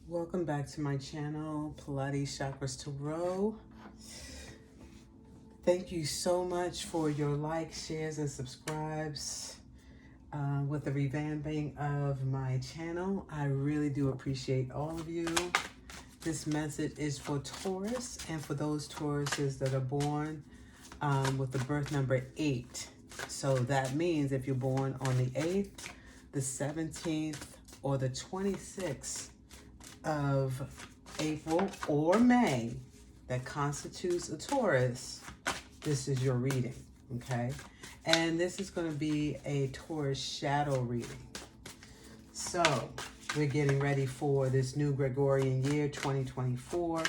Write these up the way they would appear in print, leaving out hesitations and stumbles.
Welcome back to my channel, Pilates, Chakras, Tarot. Thank you so much for your likes, shares, and subscribes with the revamping of my channel. I really do appreciate all of you. This message is for Taurus and for those Tauruses that are born with the birth number 8. So that means if you're born on the 8th, the 17th, or the 26th of April or May, that constitutes a Taurus, this is your reading, okay? And this is going to be a Taurus shadow reading. So we're getting ready for this new Gregorian year, 2024,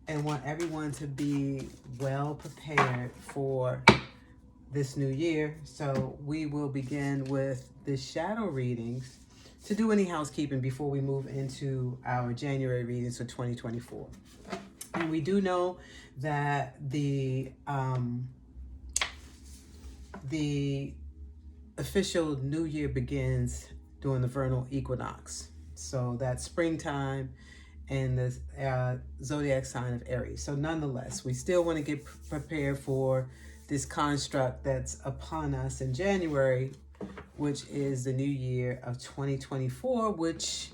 and want everyone to be well prepared for this new year. So we will begin with the shadow readings to do any housekeeping before we move into our January readings for 2024. And we do know that the official new year begins during the vernal equinox. So that's springtime and the zodiac sign of Aries. So nonetheless, we still want to get prepared for this construct that's upon us in January, which is the new year of 2024, which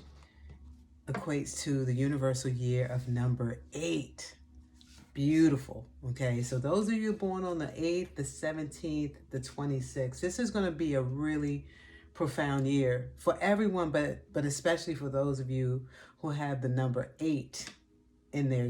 equates to the universal year of number 8. Beautiful. Okay, so those of you born on the 8th, the 17th, the 26th, this is going to be a really profound year for everyone, but especially for those of you who have the number 8 in their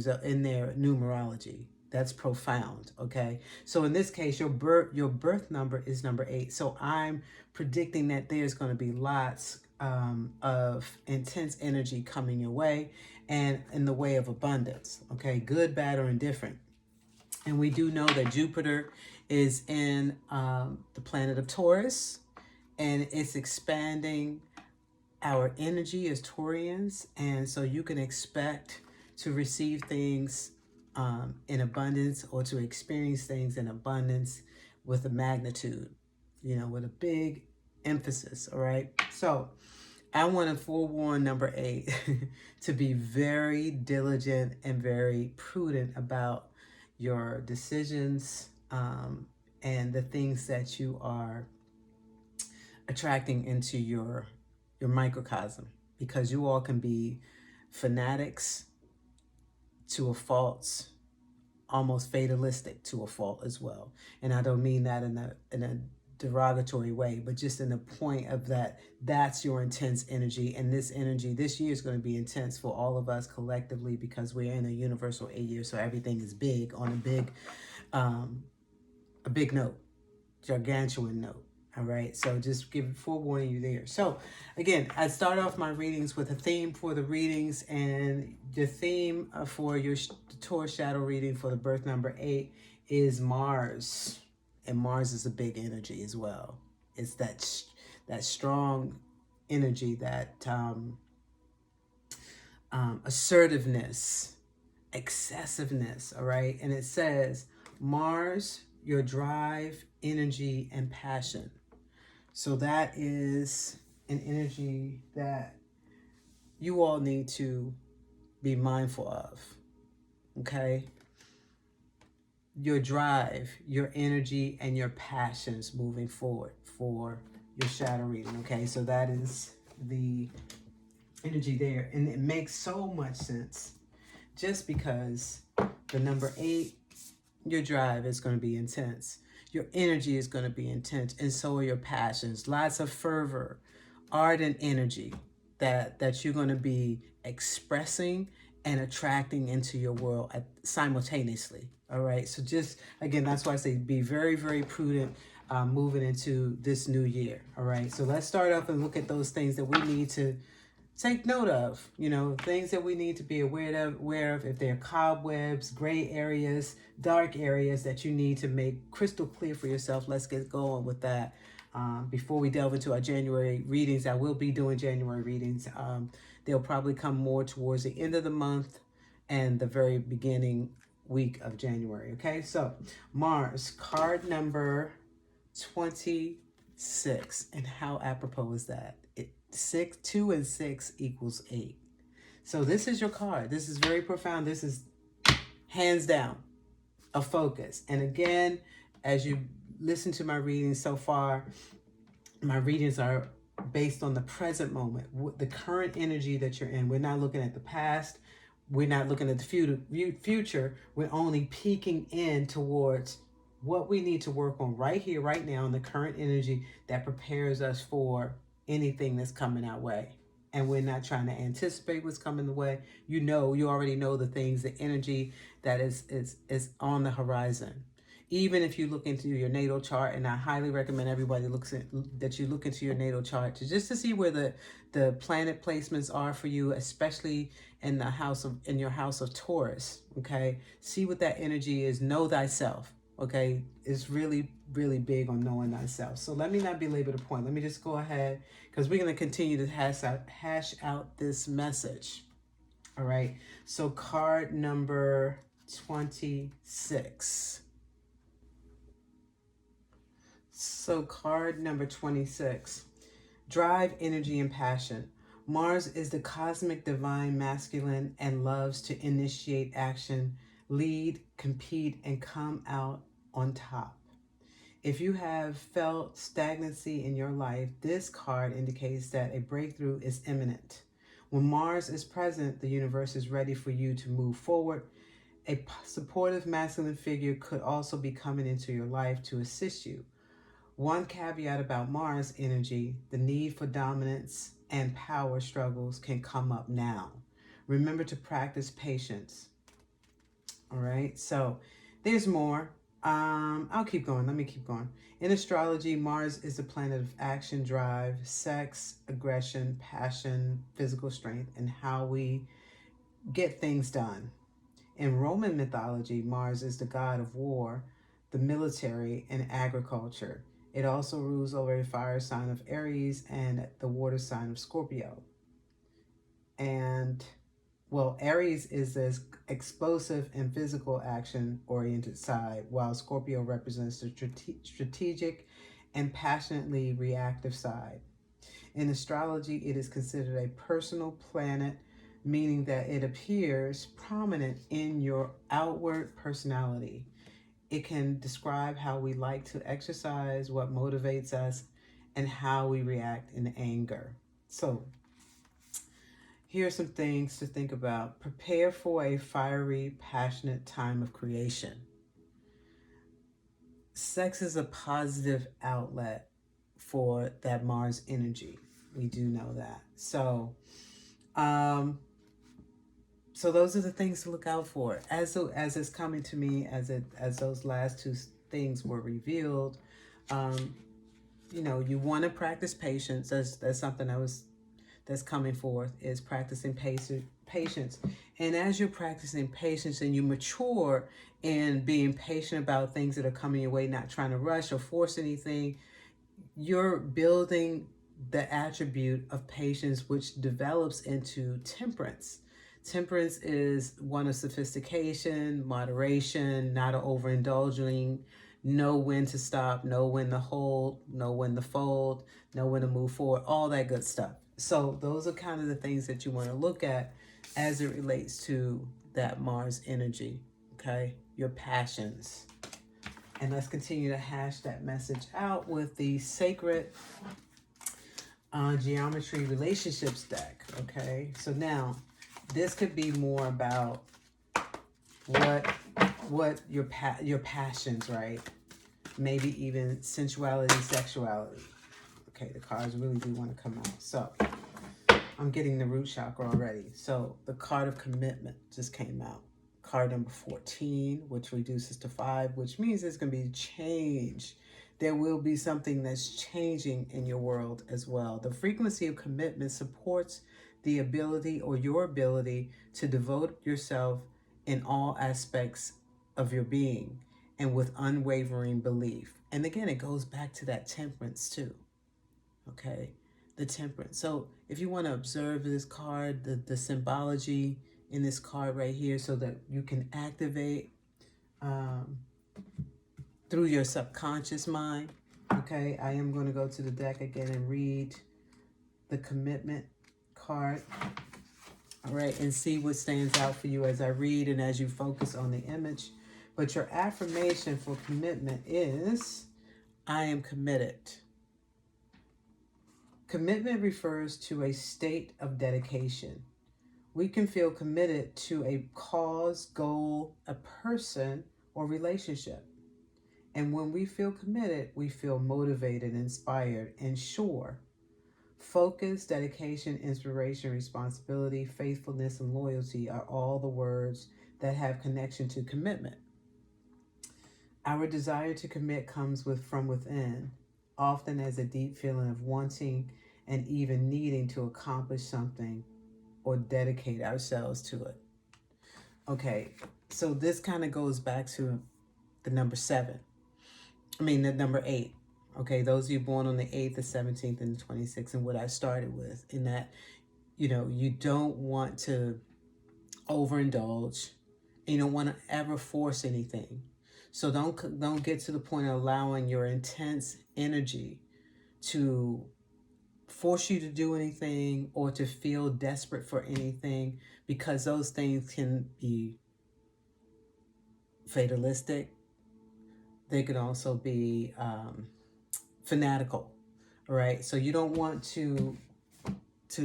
numerology. That's profound, okay? So in this case, your birth number is number 8. So I'm predicting that there's going to be lots of intense energy coming your way and in the way of abundance, okay? Good, bad, or indifferent. And we do know that Jupiter is in the planet of Taurus, and it's expanding our energy as Taurians. And so you can expect to receive things in abundance, or to experience things in abundance with a magnitude, with a big emphasis, all right? So I want to forewarn number 8 to be very diligent and very prudent about your decisions and the things that you are attracting into your microcosm, because you all can be fanatics to a fault, almost fatalistic to a fault as well. And I don't mean that in a derogatory way, but just in the point of that's your intense energy. And this energy this year is going to be intense for all of us collectively, because we're in a universal 8 year. So everything is big on a big note, gargantuan note. All right, so just forewarning you there. So again, I start off my readings with a theme for the readings, and the theme for your Taurus shadow reading for the birth number 8 is Mars. And Mars is a big energy as well. It's that strong energy, that assertiveness, excessiveness, all right? And it says, Mars, your drive, energy, and passion. So that is an energy that you all need to be mindful of, okay? Your drive, your energy, and your passions moving forward for your shadow reading, okay? So that is the energy there. And it makes so much sense, just because the number 8, your drive is going to be intense. Your energy is going to be intense, and so are your passions. Lots of fervor, ardent energy that you're going to be expressing and attracting into your world simultaneously. All right. So just, again, that's why I say be very, very prudent moving into this new year. All right. So let's start off and look at those things that we need to take note of, things that we need to be aware of. If there are cobwebs, gray areas, dark areas that you need to make crystal clear for yourself, let's get going with that. Before we delve into our January readings, I will be doing January readings. They'll probably come more towards the end of the month and the very beginning week of January. Okay, so Mars, card number 26. And how apropos is that? 2 and 6 equals 8. So this is your card. This is very profound. This is hands down a focus. And again, as you listen to my readings so far, my readings are based on the present moment, the current energy that you're in. We're not looking at the past. We're not looking at the future. We're only peeking in towards what we need to work on right here, right now, in the current energy that prepares us for anything that's coming our way. And we're not trying to anticipate what's coming the way. You already know the things, the energy that is on the horizon. Even if you look into your natal chart, and I highly recommend everybody that you look into your natal chart to see where the planet placements are for you, especially in your house of Taurus. Okay, see what that energy is. Know thyself. Okay, it's really, really big on knowing thyself. So let me not belabor the point. Let me just go ahead, because we're going to continue to hash out this message. All right. So card number 26. So card number 26. Drive, energy, and passion. Mars is the cosmic divine masculine and loves to initiate action, lead, compete, and come out on top. If you have felt stagnancy in your life, this card indicates that a breakthrough is imminent. When Mars is present, the universe is ready for you to move forward. A supportive masculine figure could also be coming into your life to assist you. One caveat about Mars energy: the need for dominance and power struggles can come up now. Remember to practice patience. All right, so there's more. I'll keep going. Let me keep going. In astrology, Mars is the planet of action, drive, sex, aggression, passion, physical strength, and how we get things done. In Roman mythology, Mars is the god of war, the military, and agriculture. It also rules over a fire sign of Aries and the water sign of Scorpio. And Aries is this explosive and physical action-oriented side, while Scorpio represents the strategic and passionately reactive side. In astrology, it is considered a personal planet, meaning that it appears prominent in your outward personality. It can describe how we like to exercise, what motivates us, and how we react in anger. So, here are some things to think about. Prepare for a fiery, passionate time of creation. Sex is a positive outlet for that Mars energy. We do know that. So those are the things to look out for. As it's coming to me, as those last two things were revealed, you want to practice patience. That's something that's coming forth, is practicing patience. And as you're practicing patience and you mature in being patient about things that are coming your way, not trying to rush or force anything, you're building the attribute of patience, which develops into temperance. Temperance is one of sophistication, moderation, not overindulging, know when to stop, know when to hold, know when to fold, know when to move forward, all that good stuff. So those are kind of the things that you want to look at as it relates to that Mars energy, okay? Your passions. And let's continue to hash that message out with the sacred geometry relationships deck, okay? So now, this could be more about what your passions, right? Maybe even sensuality, sexuality. Okay, the cards really do want to come out. So I'm getting the root chakra already. So the card of commitment just came out. Card number 14, which reduces to 5, which means there's going to be change. There will be something that's changing in your world as well. The frequency of commitment supports the ability, or your ability, to devote yourself in all aspects of your being and with unwavering belief. And again, it goes back to that temperance too. Okay, the temperance. So if you want to observe this card, the symbology in this card right here, so that you can activate through your subconscious mind. Okay, I am going to go to the deck again and read the commitment card. All right, and see what stands out for you as I read and as you focus on the image. But your affirmation for commitment is, I am committed. Commitment refers to a state of dedication. We can feel committed to a cause, goal, a person, or relationship. And when we feel committed, we feel motivated, inspired, and sure. Focus, dedication, inspiration, responsibility, faithfulness, and loyalty are all the words that have connection to commitment. Our desire to commit comes from within, often as a deep feeling of wanting and even needing to accomplish something or dedicate ourselves to it. Okay, so this kind of goes back to the number 8. Okay, those of you born on the 8th, the 17th, and the 26th, and what I started with, in that, you don't want to overindulge. You don't want to ever force anything. So don't get to the point of allowing your intense energy to force you to do anything or to feel desperate for anything, because those things can be fatalistic. They can also be fanatical, right? So you don't want to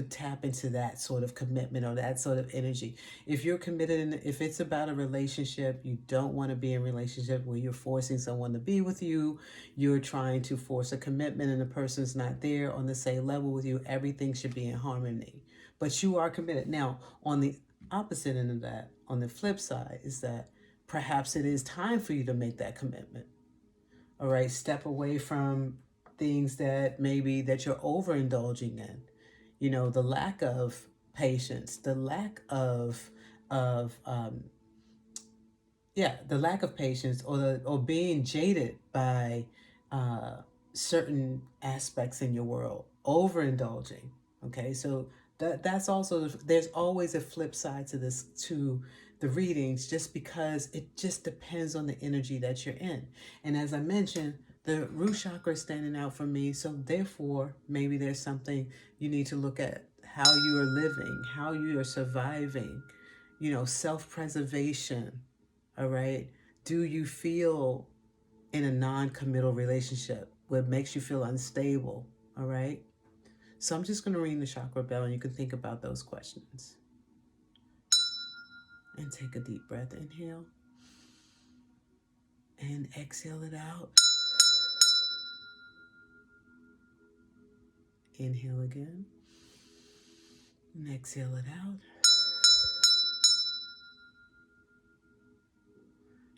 tap into that sort of commitment or that sort of energy. If you're committed, and if it's about a relationship, you don't want to be in a relationship where you're forcing someone to be with you. You're trying to force a commitment and the person's not there on the same level with you. Everything should be in harmony, but you are committed. Now, on the opposite end of that, on the flip side, is that perhaps it is time for you to make that commitment. All right, step away from things that maybe that you're overindulging in. The lack of patience, the lack of the lack of patience, or being jaded by certain aspects in your world, overindulging. Okay, so that's also, there's always a flip side to this, to the readings, just because it just depends on the energy that you're in. And as I mentioned, the root chakra is standing out for me, so therefore maybe there's something you need to look at: how you are living, how you are surviving, self-preservation. All right, do you feel in a non-committal relationship what makes you feel unstable? All right, so I'm just going to ring the chakra bell, and you can think about those questions. And take a deep breath. Inhale. And exhale it out. Inhale again. And exhale it out.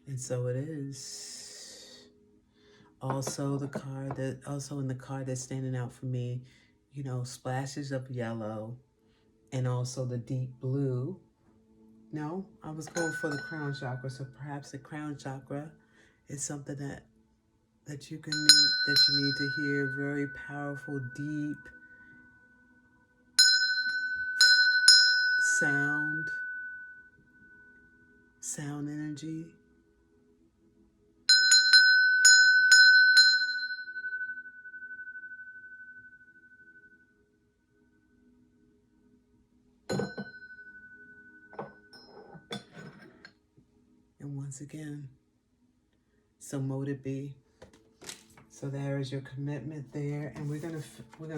And so it is. Also, in the card that's standing out for me, splashes of yellow and also the deep blue. No, I was going for the crown chakra, so perhaps the crown chakra is something that you need to hear. Very powerful, deep sound energy. And once again, so mote it be. So there is your commitment there, and we're gonna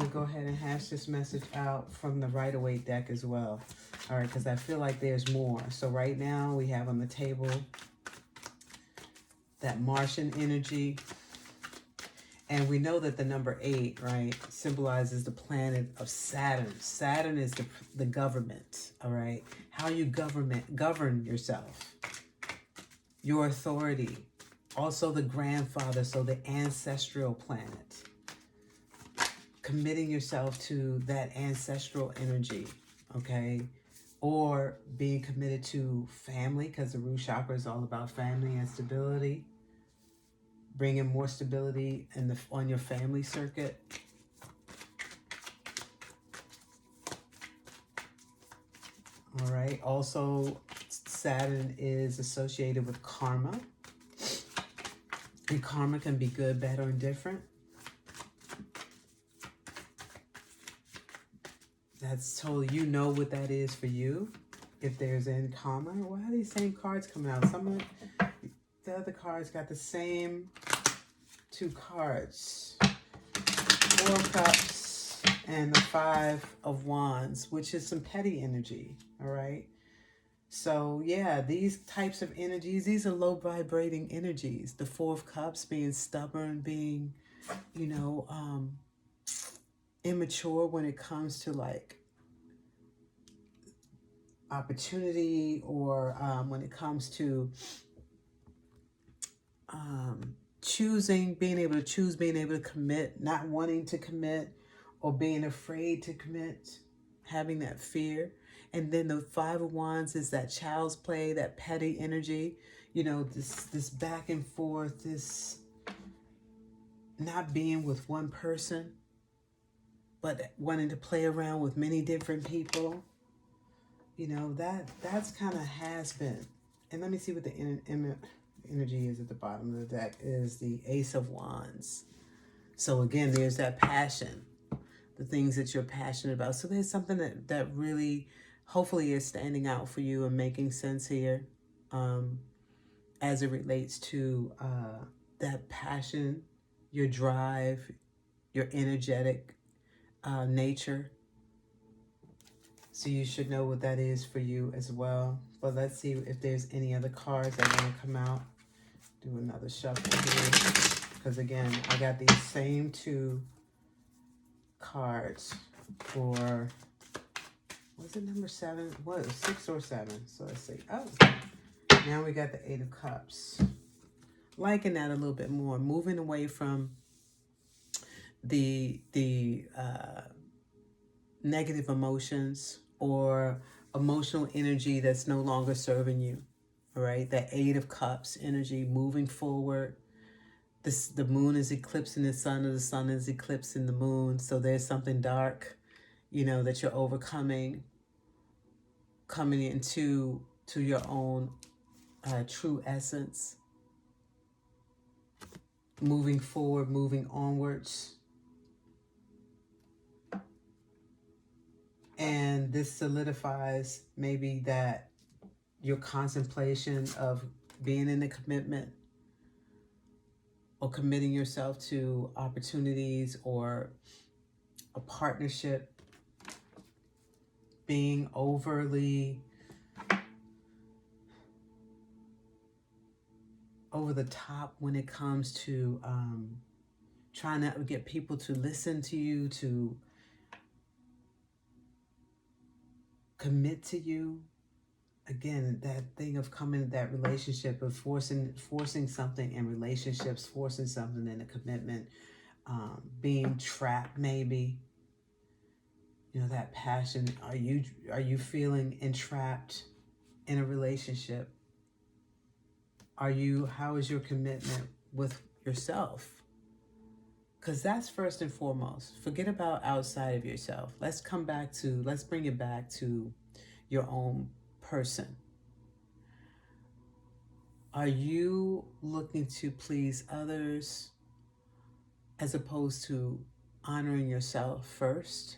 go ahead and hash this message out from the Rider-Waite deck as well. All right, because I feel like there's more. So right now we have on the table that Martian energy, and we know that the number 8, right, symbolizes the planet of Saturn. Saturn is the government. All right, how you govern yourself, your authority. Also the grandfather, so the ancestral planet. Committing yourself to that ancestral energy, okay? Or being committed to family, because the root chakra is all about family and stability. Bringing more stability on your family circuit. All right. Also, Saturn is associated with karma. And karma can be good, bad, or indifferent. That's totally, you know what that is for you. If there's any karma, why are these same cards coming out? Some of the other cards got the same 2 cards. 4 of Cups and the 5 of Wands, which is some petty energy, all right? So, yeah, these types of energies, these are low vibrating energies. The 4 of Cups being stubborn, being, you know, immature when it comes to like opportunity, or when it comes to choosing, being able to choose, being able to commit, not wanting to commit, or being afraid to commit, having that fear. And then the 5 of Wands is that child's play, that petty energy, you know, this back and forth, this not being with one person, but wanting to play around with many different people. You know, that's kind of has been. And let me see what the energy is at the bottom of the deck is the Ace of Wands. So again, there's that passion, the things that you're passionate about. So there's something that really, hopefully, is standing out for you and making sense here, as it relates to that passion, your drive, your energetic nature. So you should know what that is for you as well. But let's see if there's any other cards that want to come out. Do another shuffle here. Because again, I got these same 2 cards for, was it number 7? What, 6 or 7? So let's see. Oh, now we got the 8 of Cups. Liking that a little bit more. Moving away from the negative emotions or emotional energy that's no longer serving you. All right, that 8 of Cups energy, moving forward. The moon is eclipsing the sun, or the sun is eclipsing the moon. So there's something dark, you know, that you're overcoming, coming into your own true essence, moving forward, moving onwards. And this solidifies maybe that your contemplation of being in a commitment or committing yourself to opportunities or a partnership, being overly over the top when it comes to trying to get people to listen to you, to commit to you. Again, that thing of coming to that relationship, of forcing something in relationships, forcing something in a commitment, being trapped maybe. You know, that passion. Are you feeling entrapped in a relationship? How is your commitment with yourself? Because that's first and foremost. Forget about outside of yourself. Let's bring it back to your own person. Are you looking to please others as opposed to honoring yourself first?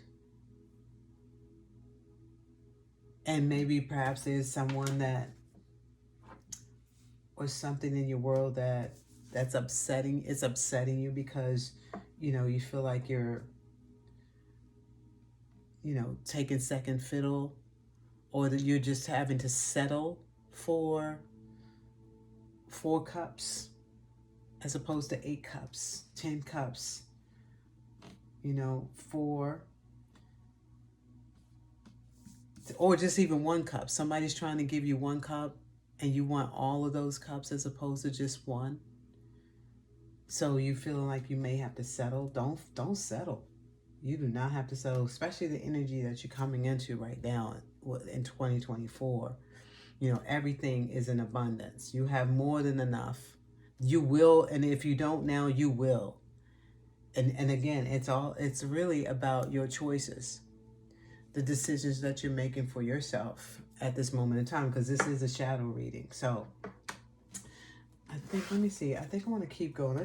And maybe perhaps there's someone or something in your world that's upsetting. It's upsetting you because, you know, you feel like you're, you know, taking second fiddle, or that you're just having to settle for 4 cups as opposed to 8 cups, 10 cups, you know, 4, or just even 1 cup. Somebody's trying to give you 1 cup and you want all of those cups as opposed to just 1. So you feeling like you may have to settle. Don't settle. You do not have to settle, especially the energy that you're coming into right now in 2024. You know, everything is in abundance. You have more than enough. You will, and if you don't now, you will. And again, it's really about your choices, the decisions that you're making for yourself at this moment in time, because this is a shadow reading. So let me see. I think I want to keep going.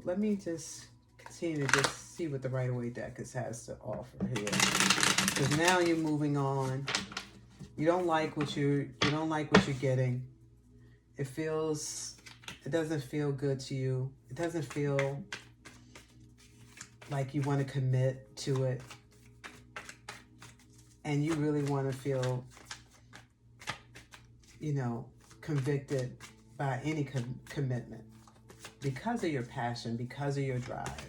Let me just continue to just see what the Rider-Waite deck has to offer here. Because now you're moving on. You don't like what you're getting. It doesn't feel good to you. It doesn't feel like you want to commit to it. And you really want to feel, convicted by any commitment. Because of your passion, because of your drive,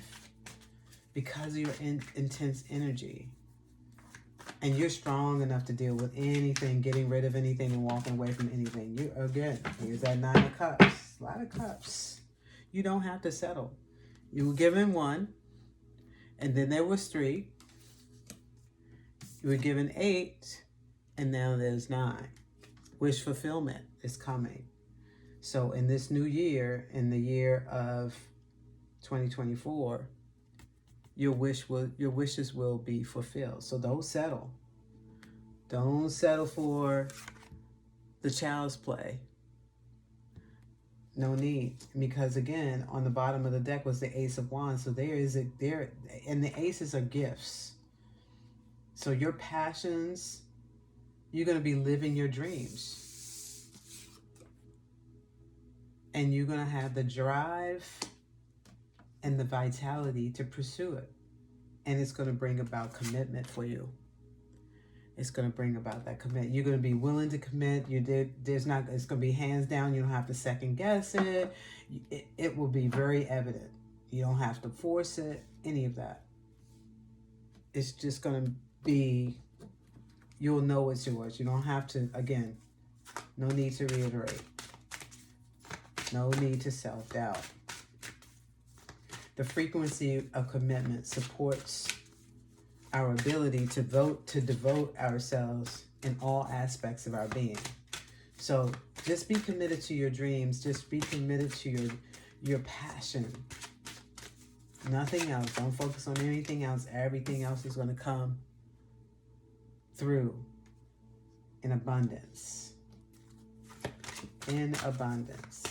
because of your intense energy. And you're strong enough to deal with anything, getting rid of anything and walking away from anything. Here's that 9 of Cups. A lot of cups. You don't have to settle. You were given 1, and then there was 3. You were given 8, and now there's 9. Wish fulfillment is coming. So in this new year, in the year of 2024, your wishes will be fulfilled. So don't settle. Don't settle for the child's play. No need. Because again, on the bottom of the deck was the Ace of Wands. So and the aces are gifts. So your passions, you're going to be living your dreams. And you're going to have the drive and the vitality to pursue it. And it's going to bring about commitment for you. It's going to bring about that commitment. You're going to be willing to commit. It's going to be hands down. You don't have to second guess it. It will be very evident. You don't have to force it, any of that. It's just going to be, you'll know it's yours. You don't have to, again, no need to reiterate. No need to self-doubt. The frequency of commitment supports our ability to devote ourselves in all aspects of our being. So just be committed to your dreams. Just be committed to your passion. Nothing else. Don't focus on anything else. Everything else is going to come through in abundance. In abundance.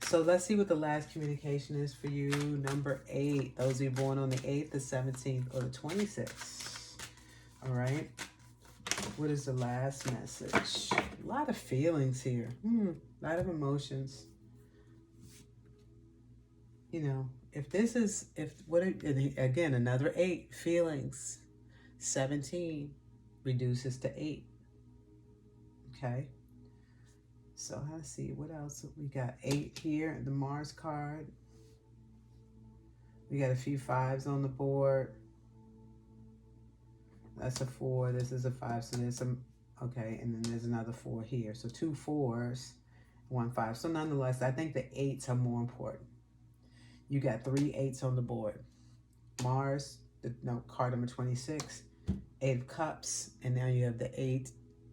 So let's see what the last communication is for you. Number 8. Those of you born on the 8th, the 17th, or the 26th. All right. What is the last message? A lot of feelings here. A lot of emotions. Again, another 8, feelings. 17 reduces to 8. Okay. So let's see, what else? We got 8 here, the Mars card. We got a few 5s on the board. That's a 4, this is a 5, so there's some, okay, and then there's another 4 here. So 2 4s, 1 5. So nonetheless, I think the 8s are more important. You got 3 8s on the board. Mars, card number 26, 8 of Cups, and now you have the 8,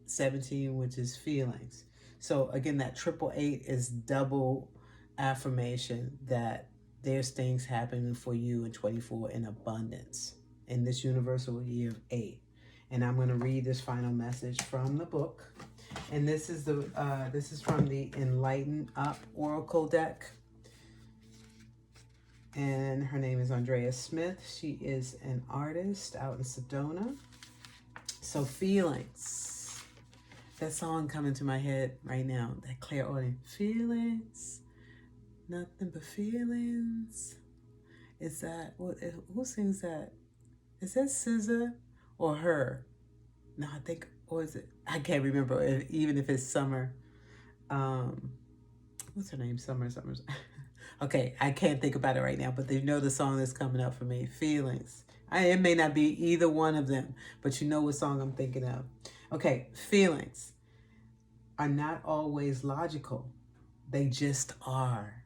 17, which is feelings. So again, that 888 is double affirmation that there's things happening for you in 24 in abundance in this universal year of 8. And I'm going to read this final message from the book. And this is from the Enlighten Up Oracle deck. And her name is Andrea Smith. She is an artist out in Sedona. So feelings. That song coming to my head right now, that clairaudient. Feelings, nothing but feelings. Is that, who sings that? Is that SZA or her? No, I think, or is it? I can't remember, even if it's Summer. What's her name? Summers. Okay, I can't think about it right now, but you know the song that's coming up for me, Feelings. It may not be either one of them, but you know what song I'm thinking of. Okay, feelings are not always logical. They just are.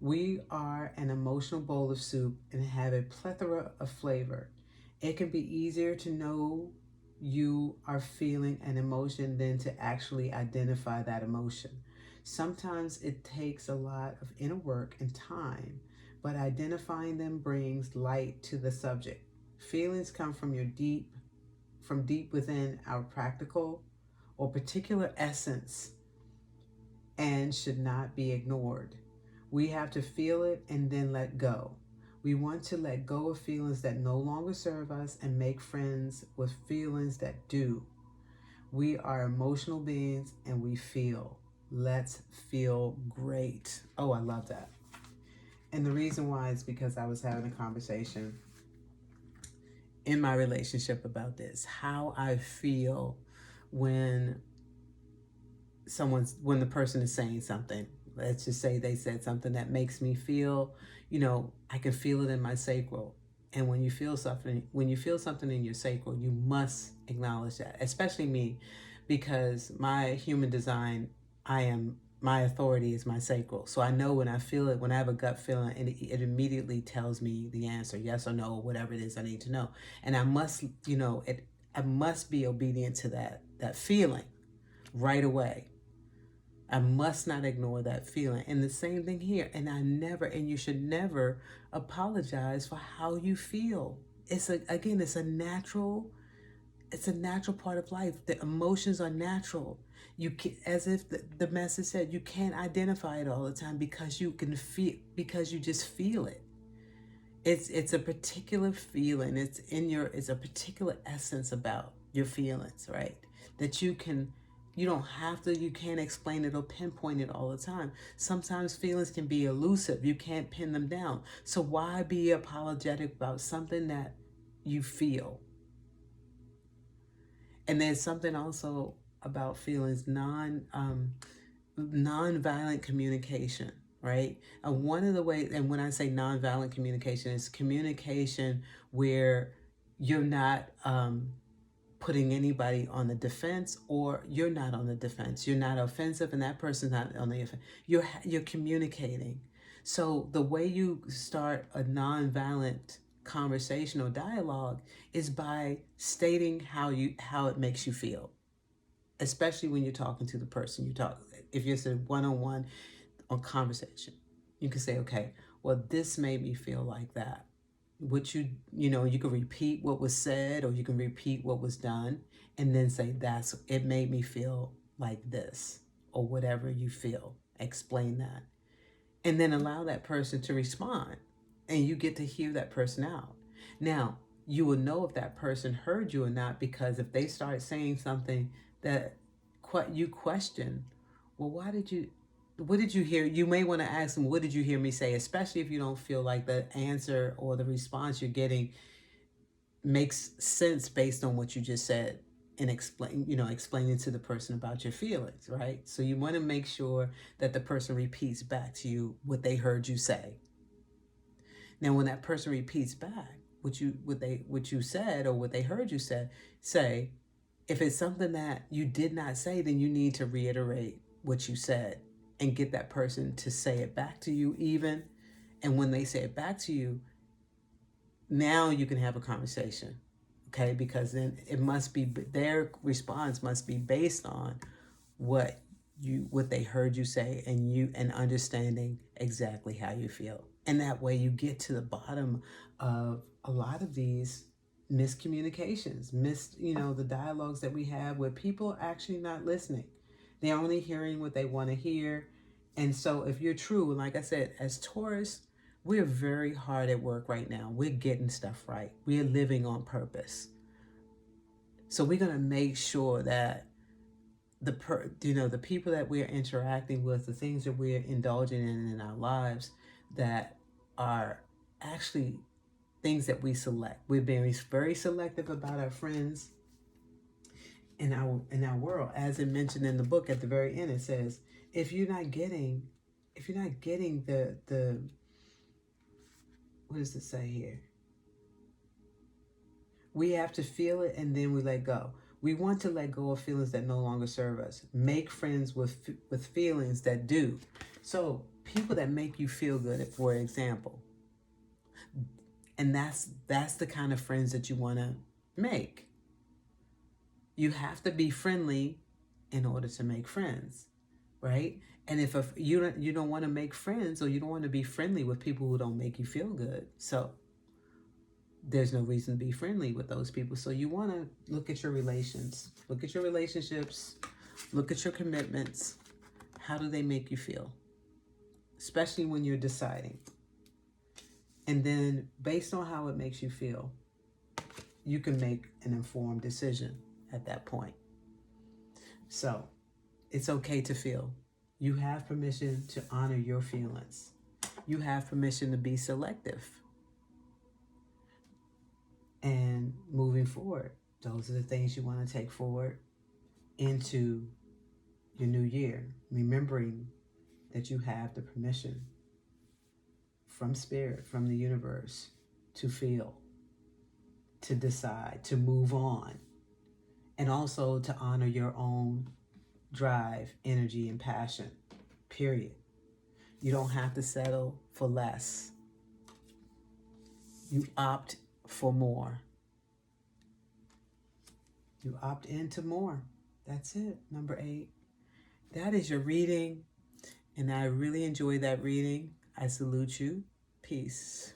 We are an emotional bowl of soup and have a plethora of flavor. It can be easier to know you are feeling an emotion than to actually identify that emotion. Sometimes it takes a lot of inner work and time, but identifying them brings light to the subject. Feelings come from deep within our practical or particular essence and should not be ignored. We have to feel it and then let go. We want to let go of feelings that no longer serve us and make friends with feelings that do. We are emotional beings and we feel. Let's feel great. Oh, I love that. And the reason why is because I was having a conversation in my relationship about this. How I feel when when the person is saying something. Let's just say they said something that makes me feel, I can feel it in my sacral. And when you feel something in your sacral, you must acknowledge that. Especially me, because my human design, my authority is my sacral. So I know when I feel it, when I have a gut feeling, and it immediately tells me the answer, yes or no, whatever it is I need to know. And I must, I must be obedient to that feeling right away. I must not ignore that feeling. And the same thing here. And you should never apologize for how you feel. It's a natural part of life. The emotions are natural. You can, as if the message said, you can't identify it all the time because you just feel it. It's a particular feeling. It's a particular essence about your feelings, right? That you can't explain it or pinpoint it all the time. Sometimes feelings can be elusive. You can't pin them down. So why be apologetic about something that you feel? And there's something also about feelings, non-violent communication, right? One of the ways, and when I say non-violent communication, it's communication where you're not putting anybody on the defense, or you're not on the defense. You're not offensive, and that person's not on the offense. You're communicating. So the way you start a non-violent conversation or dialogue is by stating how it makes you feel, especially when you're talking to the person if you're a one-on-one or conversation. You can say, okay, well, this made me feel like that. Which you can repeat what was said, or you can repeat what was done, and then say, it made me feel like this, or whatever you feel. Explain that. And then allow that person to respond, and you get to hear that person out. Now, you will know if that person heard you or not, because if they start saying something that you question, well, what did you hear? You may want to ask them, what did you hear me say? Especially if you don't feel like the answer or the response you're getting makes sense based on what you just said, and explaining to the person about your feelings, right? So you want to make sure that the person repeats back to you what they heard you say. Now, when that person repeats back what you said or what they heard you say, if it's something that you did not say, then you need to reiterate what you said and get that person to say it back to you even. And when they say it back to you, now you can have a conversation, okay? Because then their response must be based on what they heard you say, and understanding exactly how you feel. And that way you get to the bottom of a lot of these miscommunications, the dialogues that we have where people are actually not listening. They're only hearing what they want to hear. And so if you're true, like I said, as Taurus, we're very hard at work right now. We're getting stuff right. We're living on purpose. So we're going to make sure that the people that we're interacting with, the things that we're indulging in our lives, that are actually things that we select. We're being very selective about our friends in our world. As it mentioned in the book at the very end, it says, if you're not getting the what does it say here? We have to feel it, and then we let go. We want to let go of feelings that no longer serve us. Make friends with feelings that do. So people that make you feel good, for example. And that's the kind of friends that you want to make. You have to be friendly in order to make friends, right? And if you don't want to make friends, or you don't want to be friendly with people who don't make you feel good, so there's no reason to be friendly with those people. So you want to look at your relationships, look at your commitments. How do they make you feel? Especially when you're deciding. And then based on how it makes you feel, you can make an informed decision at that point. So it's okay to feel. You have permission to honor your feelings. You have permission to be selective. And moving forward, those are the things you want to take forward into your new year, remembering that you have the permission from spirit, from the universe, to feel, to decide, to move on, and also to honor your own drive, energy, and passion, period. You don't have to settle for less. You opt for more. You opt into more. That's it. Number 8. That is your reading. And I really enjoyed that reading. I salute you. Peace.